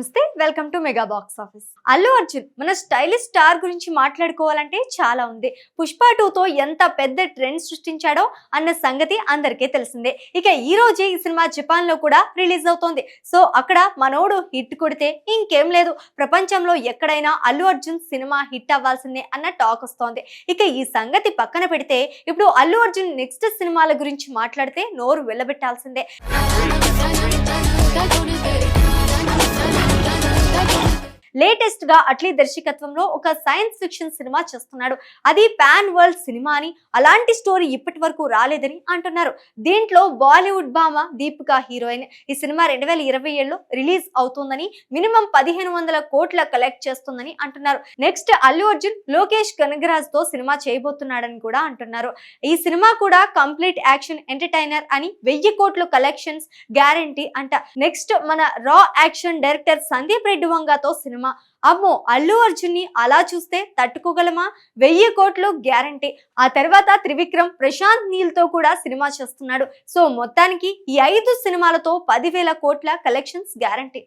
నమస్తే, welcome to mega box office. Allu Arjun మన stylish star గురించి మాట్లాడుకోవాలంటే చాలా ఉంది. పుష్ప 2తో ఎంత పెద్ద ట్రెండ్ సృష్టించాడో అన్న సంగతి అందరికీ తెలిసిందే. ఇక ఈ రోజే ఈ సినిమా జపాన్ లో కూడా రిలీజ్ అవుతోంది. సో అక్కడ మనోడు హిట్ కొడితే ఇంకేం లేదు, ప్రపంచంలో ఎక్కడైనా అల్లు అర్జున్ సినిమా హిట్ అవ్వాల్సిందే అన్న టాక్ వస్తోంది. ఇక ఈ సంగతి పక్కన పెడితే ఇప్పుడు అల్లు అర్జున్ నెక్స్ట్ సినిమాల గురించి మాట్లాడితే నోరు వెళ్ళబెట్టాల్సిందే. లేటెస్ట్ గా అట్లీ దర్శకత్వంలో ఒక సైన్స్ ఫిక్షన్ సినిమా చేస్తున్నాడు. అది పాన్ వరల్డ్ సినిమా అని, అలాంటి స్టోరీ ఇప్పటి వరకు రాలేదని అంటున్నారు. దీంట్లో బాలీవుడ్ భామ దీపిక హీరోయిన్. ఈ సినిమా 2027లో రిలీజ్ అవుతుందని, మినిమం 1500 కోట్ల కలెక్ట్ చేస్తుందని అంటున్నారు. నెక్స్ట్ అల్లు అర్జున్ లోకేష్ కనగరాజ్ తో సినిమా చేయబోతున్నాడని కూడా అంటున్నారు. ఈ సినిమా కూడా కంప్లీట్ యాక్షన్ ఎంటర్టైనర్ అని, 1000 కోట్లు కలెక్షన్స్ గ్యారంటీ అంట. నెక్స్ట్ మన raw action director Sandeep Reddy వంగతో సినిమా. అమ్మో, అల్లు అర్జున్ ని అలా చూస్తే తట్టుకోగలమా? 1000 కోట్లు గ్యారంటీ. ఆ తర్వాత త్రివిక్రమ్, ప్రశాంత్ నీల్ తో కూడా సినిమా చేస్తున్నాడు. సో మొత్తానికి ఈ 5 సినిమాలతో 10,000 కోట్ల కలెక్షన్స్ గ్యారంటీ.